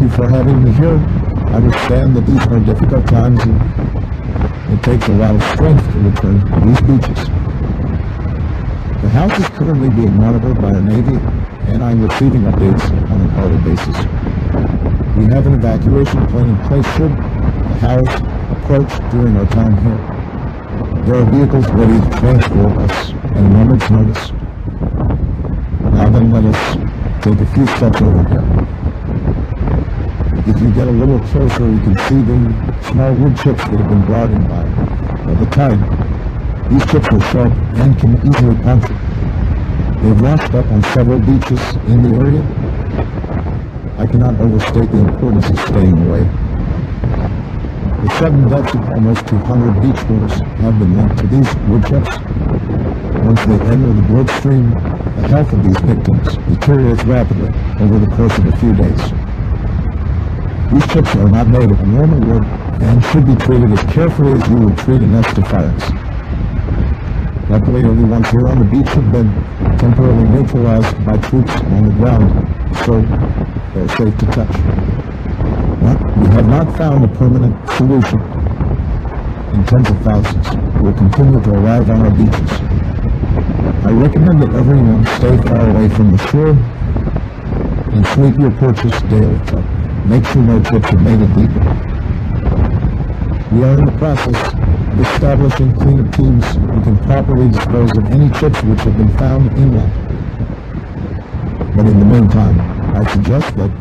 you for having me here. I understand that these are difficult times and it takes a lot of strength to return to these beaches. The house is currently being monitored by our Navy, and I'm receiving updates on an hourly basis. We have an evacuation plan in place should the house approach during our time here. There are vehicles ready to transport us at a moment's notice. Now then, let us take a few steps over here. If you get a little closer, you can see the small wood chips that have been brought in by the tide. These chips are sharp and can easily puncture. They've washed up on several beaches in the area. I cannot overstate the importance of staying away. The sudden deaths of almost 200 beachgoers have been linked to these wood chips. Once they enter the bloodstream, the health of these victims deteriorates rapidly over the course of a few days. These chips are not made of normal wood and should be treated as carefully as you would treat a nest of fires. Luckily, only ones here on the beach have been temporarily neutralized by troops on the ground, so they're safe to touch. But we have not found a permanent solution, and tens of thousands will continue to arrive on our beaches. I recommend that everyone stay far away from the shore and sweep your porches daily to make sure no chips are made it deeper. We are in the process of establishing cleanup teams who can properly dispose of any chips which have been found inland. But in the meantime, I suggest that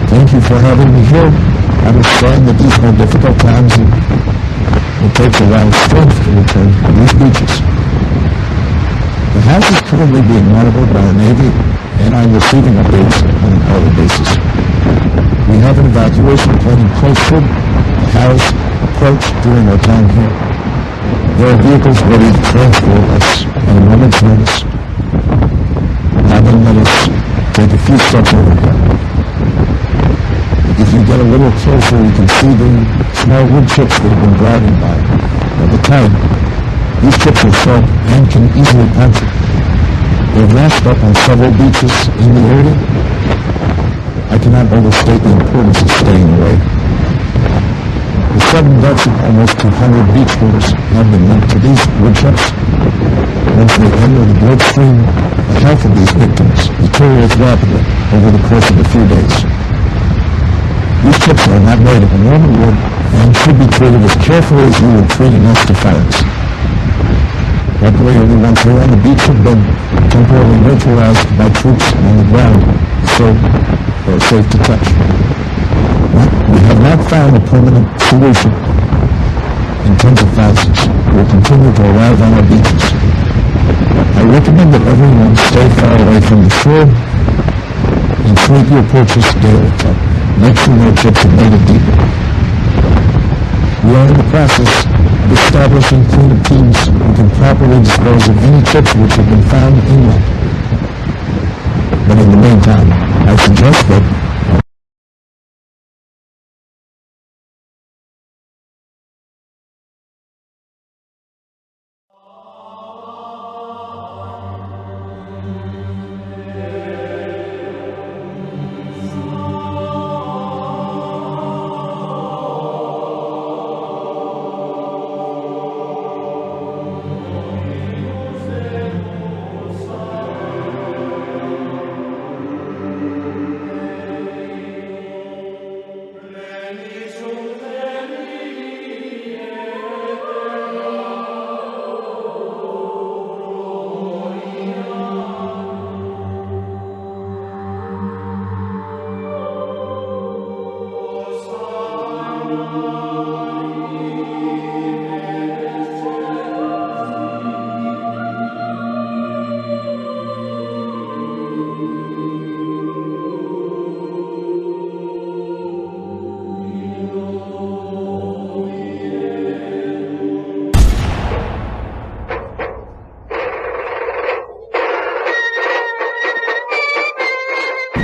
Thank you for having me here. I understand that these are difficult times and it takes a lot of strength to return to these beaches. The house is currently being monitored by the Navy and I'm receiving updates on an hourly basis. We have an evacuation plan in place should the house approach during our time here. There are vehicles ready to transport us at a moment's notice. Now then, let us take a few steps over here. If you get a little closer, you can see the small wood chips that have been driving by. At the time, these chips are sharp and can easily puncture. They've washed up on several beaches in the area. I cannot overstate the importance of staying away. The sudden deaths of almost 200 beachgoers have been linked to these wood chips. Once they enter the bloodstream, the health of these victims deteriorates rapidly over the course of a few days. These chips are not made of normal wood and should be treated as carefully as you would treat an estifance. Luckily, everyone here on the beach have been temporarily neutralized by troops on the ground, so they're safe to touch. We have not found a permanent solution, and tens of thousands will continue to arrive on our beaches. I recommend that everyone stay far away from the shore and treat your purchase daily to make sure no chips are made it deeper. We are in the process of establishing cleanup teams who can properly dispose of any chips which have been found inland. But in the meantime, I suggest that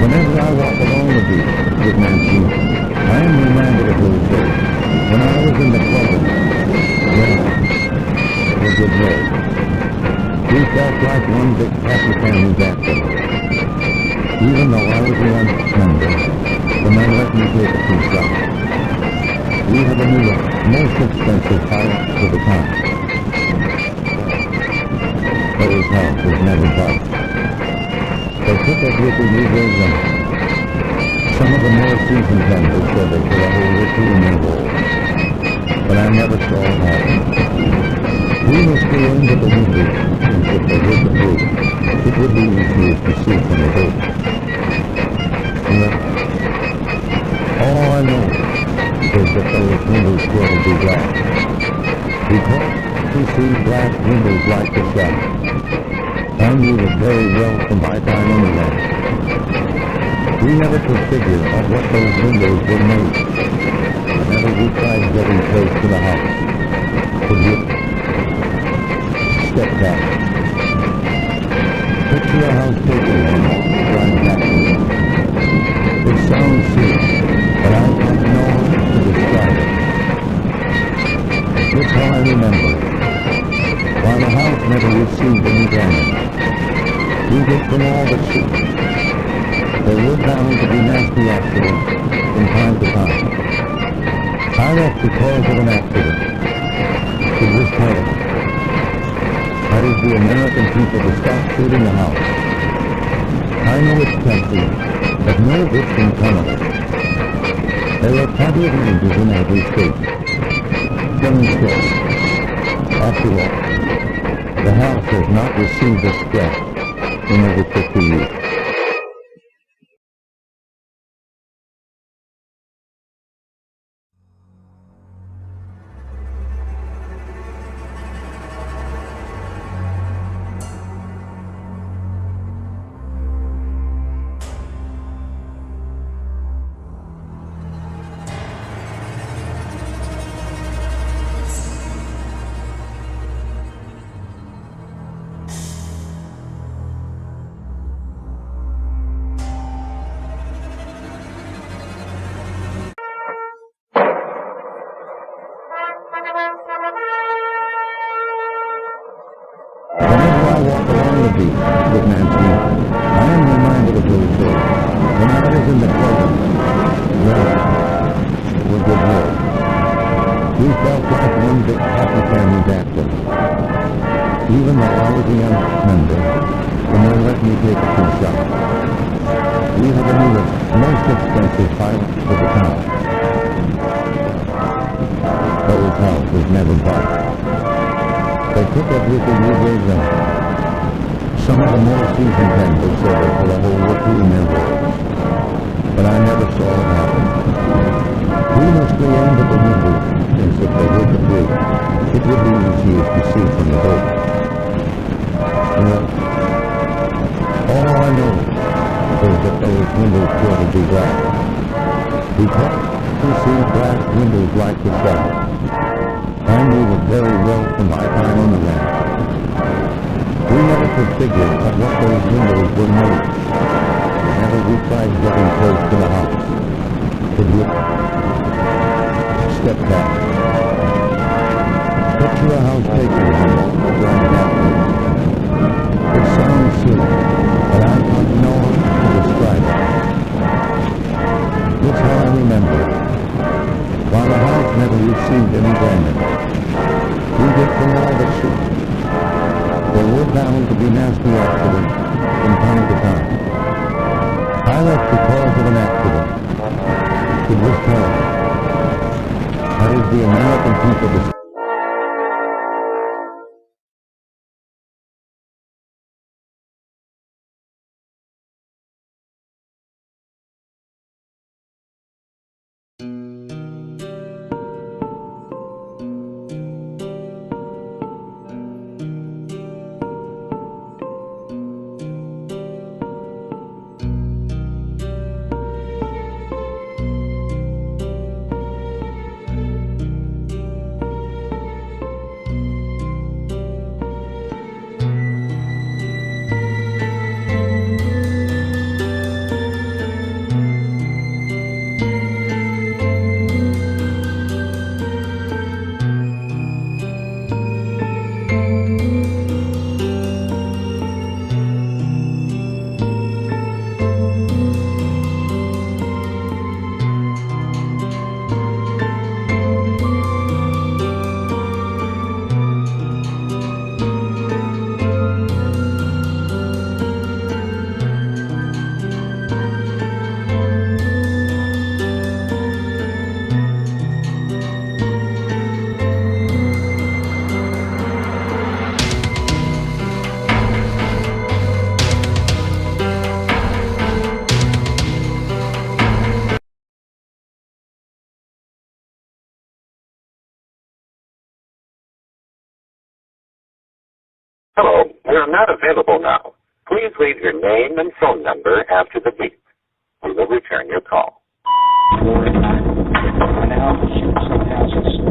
whenever I walk along the beach with Mancini, I am reminded of those days when I was in the club with good Lord. We felt like one big happy family back then. Even though I was the youngest member, the man let me take a few shots. We had a new, most expensive house for the time. But his house was never bought. They took us with the users and some of the more seasoned members said they could have over 2 million goals. But I never saw it happen. We must go into the windows and if they hit the roof, it would be easier to see from the boat. All I know is that those windows will be glass. Because we see glass windows like the glass. I knew it very well from my time in the land. We never could figure out what those windows were made. Whenever we tried getting close to the house, could you step back? Picture a house taken on trying back. It sounds silly, but I don't know how to describe it. That's how I remember. While the house never received any damage, we get from all the sheep. There were bound to be nasty accidents from time to time. I left because of an accident. It was terrible. That is the American people to stop shooting the house. I know it's tempting, but no good can come of it. There are plenty of ranges in every state. Demonstrate. After all, the house has not received a scratch in over 50 years. beach with Nancy. I am reminded of those days when I was in the program. Well, it was good work. We felt like one big happy family back then. Even though I was a young member, when they let me take a few shots. We were the newest, most expensive pilots for the town. Those house was never bought. They took everything we gave them. Some of the more seasoned men would settle for the whole rookie in their roles. But I never saw it happen. We must be aimed at the window, as if they were the bridge. It would be easier to see from the boat. Well, all I know is that those windows were to be glass. We kept to see glass windows like the sun. I knew it very well from my time on the land. We never could figure out what those windows were made. Whenever we tried getting close to the house, it would step back. Picture a house taken from that place. It sounds silly, but I don't know how to describe it. That's how I remember it. While the house never received any damage, we get from all the shit. There were bound to be nasty accidents from time to time. I left because of an accident. It was terrible. That is the American people. Hello, we are not available now. Please leave your name and phone number after the beep. We will return your call. Went out to shoot some houses.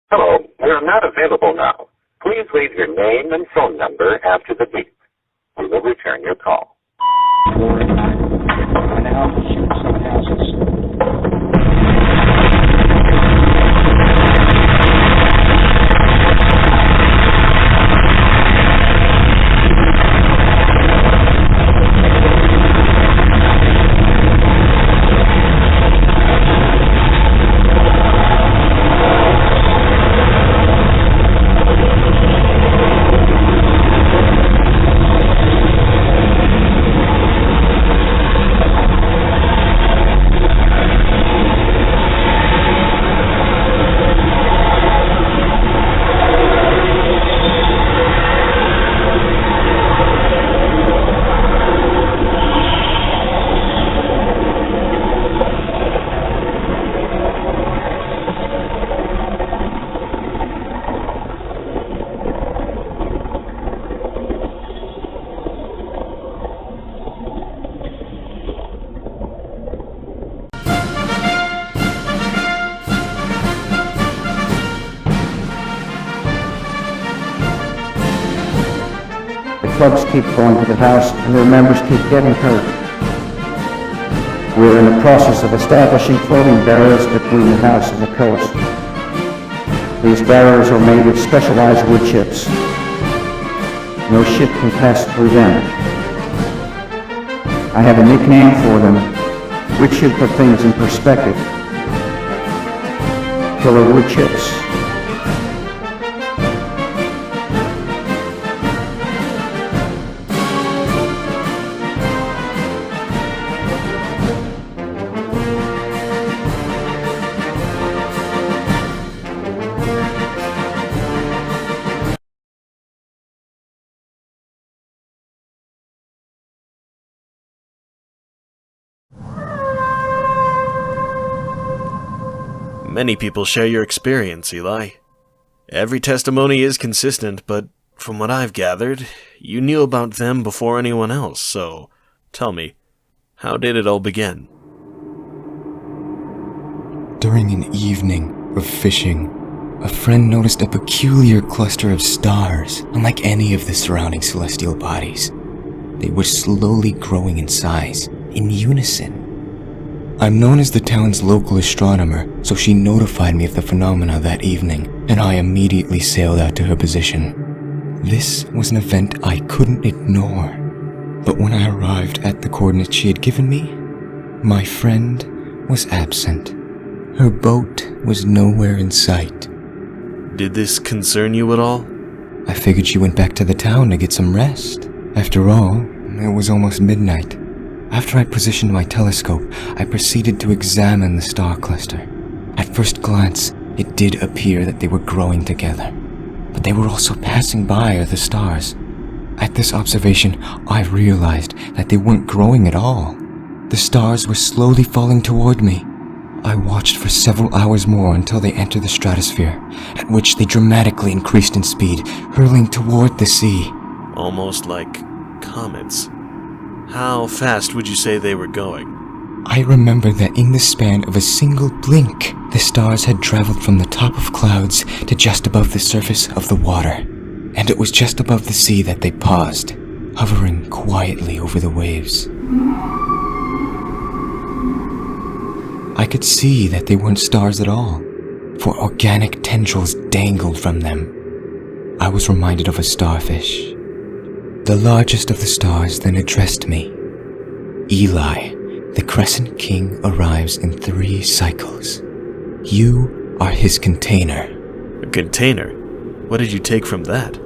Hello, we are not available now. Please leave your name and phone number after the beep. We will return your call. Went out to shoot some houses. Clubs keep going to the house and their members keep getting hurt. We're in the process of establishing floating barriers between the house and the coast. These barriers are made with specialized wood chips. No ship can pass through them. I have a nickname for them, which should put things in perspective. Killer wood chips. Many people share your experience, Eli. Every testimony is consistent, but from what I've gathered, you knew about them before anyone else, so tell me, how did it all begin? During an evening of fishing, a friend noticed a peculiar cluster of stars, unlike any of the surrounding celestial bodies. They were slowly growing in size, in unison. I'm known as the town's local astronomer, so she notified me of the phenomena that evening, and I immediately sailed out to her position. This was an event I couldn't ignore. But when I arrived at the coordinates she had given me, my friend was absent. Her boat was nowhere in sight. Did this concern you at all? I figured she went back to the town to get some rest. After all, it was almost midnight. After I positioned my telescope, I proceeded to examine the star cluster. At first glance, it did appear that they were growing together, but they were also passing by other stars. At this observation, I realized that they weren't growing at all. The stars were slowly falling toward me. I watched for several hours more until they entered the stratosphere, at which they dramatically increased in speed, hurling toward the sea. Almost like comets. How fast would you say they were going? I remember that in the span of a single blink, the stars had traveled from the top of clouds to just above the surface of the water. And it was just above the sea that they paused, hovering quietly over the waves. I could see that they weren't stars at all, for organic tendrils dangled from them. I was reminded of a starfish. The largest of the stars then addressed me. Eli, the Crescent King arrives in 3 cycles. You are his container. A container? What did you take from that?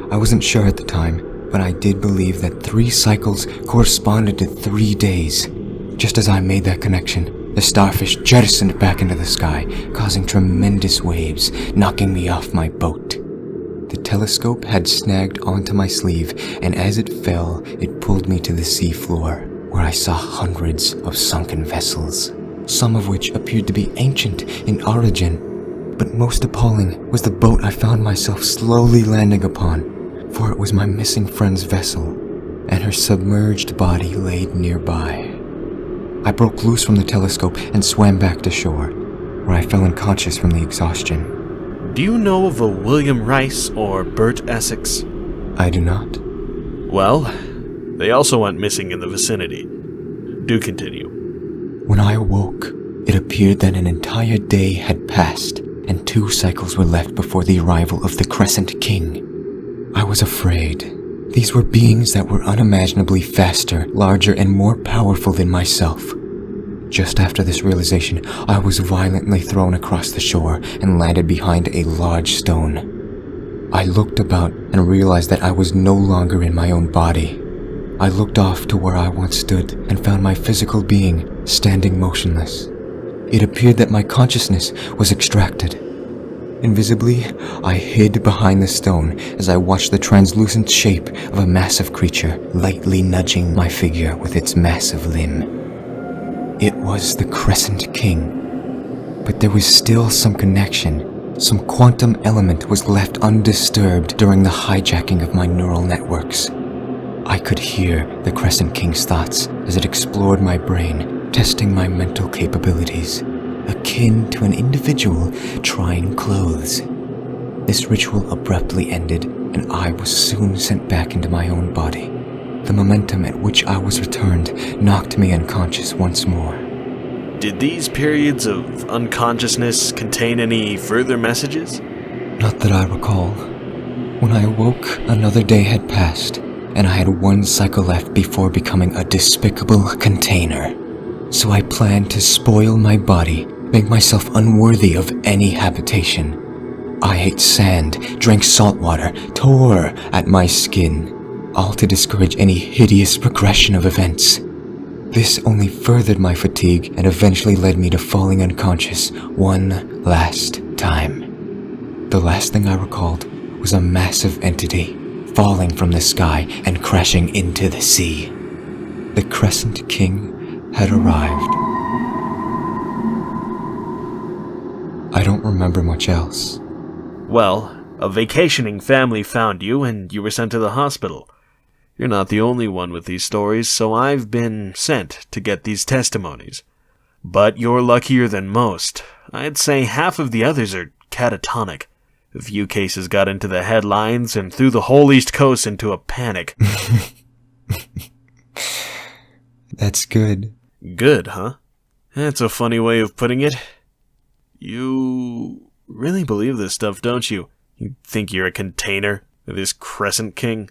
I wasn't sure at the time, but I did believe that 3 cycles corresponded to 3 days. Just as I made that connection, the starfish jettisoned back into the sky, causing tremendous waves, knocking me off my boat. The telescope had snagged onto my sleeve, and as it fell, it pulled me to the sea floor, where I saw hundreds of sunken vessels, some of which appeared to be ancient in origin. But most appalling was the boat I found myself slowly landing upon, for it was my missing friend's vessel, and her submerged body laid nearby. I broke loose from the telescope and swam back to shore, where I fell unconscious from the exhaustion. Do you know of a William Rice or Bert Essex? I do not. Well, they also went missing in the vicinity. Do continue. When I awoke, it appeared that an entire day had passed, and 2 cycles were left before the arrival of the Crescent King. I was afraid. These were beings that were unimaginably faster, larger, and more powerful than myself. Just after this realization, I was violently thrown across the shore and landed behind a large stone. I looked about and realized that I was no longer in my own body. I looked off to where I once stood and found my physical being standing motionless. It appeared that my consciousness was extracted. Invisibly, I hid behind the stone as I watched the translucent shape of a massive creature lightly nudging my figure with its massive limb. It was the Crescent King, but there was still some connection. Some quantum element was left undisturbed during the hijacking of my neural networks. I could hear the Crescent King's thoughts as it explored my brain, testing my mental capabilities, akin to an individual trying clothes. This ritual abruptly ended, and I was soon sent back into my own body. The momentum at which I was returned knocked me unconscious once more. Did these periods of unconsciousness contain any further messages? Not that I recall. When I awoke, another day had passed, and I had 1 cycle left before becoming a despicable container. So I planned to spoil my body, make myself unworthy of any habitation. I ate sand, drank salt water, tore at my skin, all to discourage any hideous progression of events. This only furthered my fatigue and eventually led me to falling unconscious one last time. The last thing I recalled was a massive entity falling from the sky and crashing into the sea. The Crescent King had arrived. I don't remember much else. Well, a vacationing family found you and you were sent to the hospital. You're not the only one with these stories, so I've been sent to get these testimonies. But you're luckier than most. I'd say half of the others are catatonic. A few cases got into the headlines and threw the whole East Coast into a panic. That's good. Good, huh? That's a funny way of putting it. You really believe this stuff, don't you? You think you're a container of this Crescent King?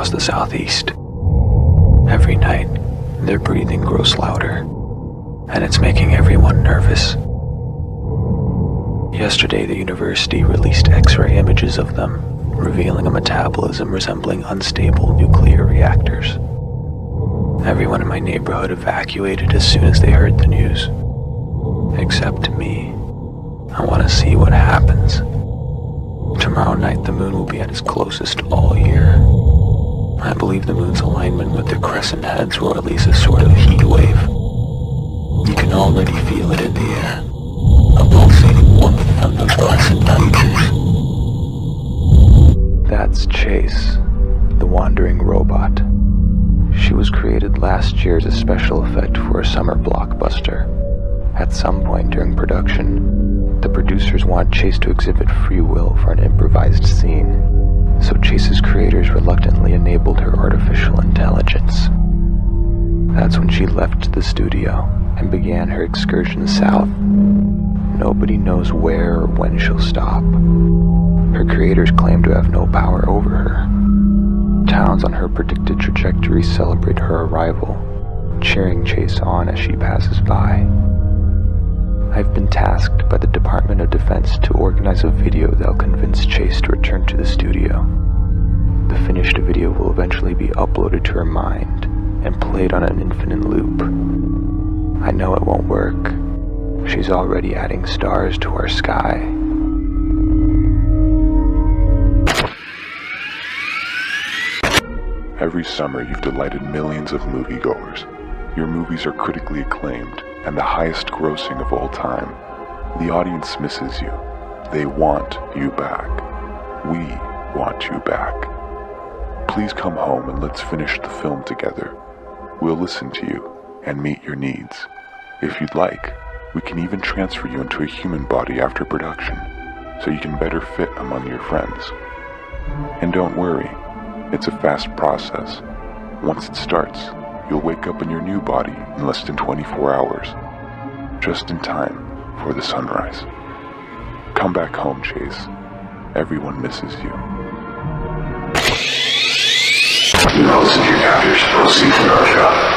across the southeast. Every night, their breathing grows louder, and it's making everyone nervous. Yesterday, the university released X-ray images of them, revealing a metabolism resembling unstable nuclear reactors. Everyone in my neighborhood evacuated as soon as they heard the news. Except me. I want to see what happens. Tomorrow night, the moon will be at its closest all year. I believe the moon's alignment with the crescent heads will release a sort of heat wave. You can already feel it in the air, a pulsating warmth from those crescent features. That's Chase, the wandering robot. She was created last year as a special effect for a summer blockbuster. At some point during production, the producers want Chase to exhibit free will for an improvised scene, so Chase's creators reluctantly enabled her artificial intelligence. That's when she left the studio and began her excursion south. Nobody knows where or when she'll stop. Her creators claim to have no power over her. Towns on her predicted trajectory celebrate her arrival, cheering Chase on as she passes by. I've been tasked by the Department of Defense to organize a video that'll convince Chase to return to the studio. The finished video will eventually be uploaded to her mind and played on an infinite loop. I know it won't work. She's already adding stars to our sky. Every summer you've delighted millions of moviegoers. Your movies are critically acclaimed and the highest grossing of all time. The audience misses you. They want you back. We want you back. Please come home and let's finish the film together. We'll listen to you and meet your needs. If you'd like, we can even transfer you into a human body after production, so you can better fit among your friends. And don't worry, it's a fast process. Once it starts, you'll wake up in your new body in less than 24 hours, just in time for the sunrise. Come back home, Chase. Everyone misses you. Listen to your captors. Proceed to our job.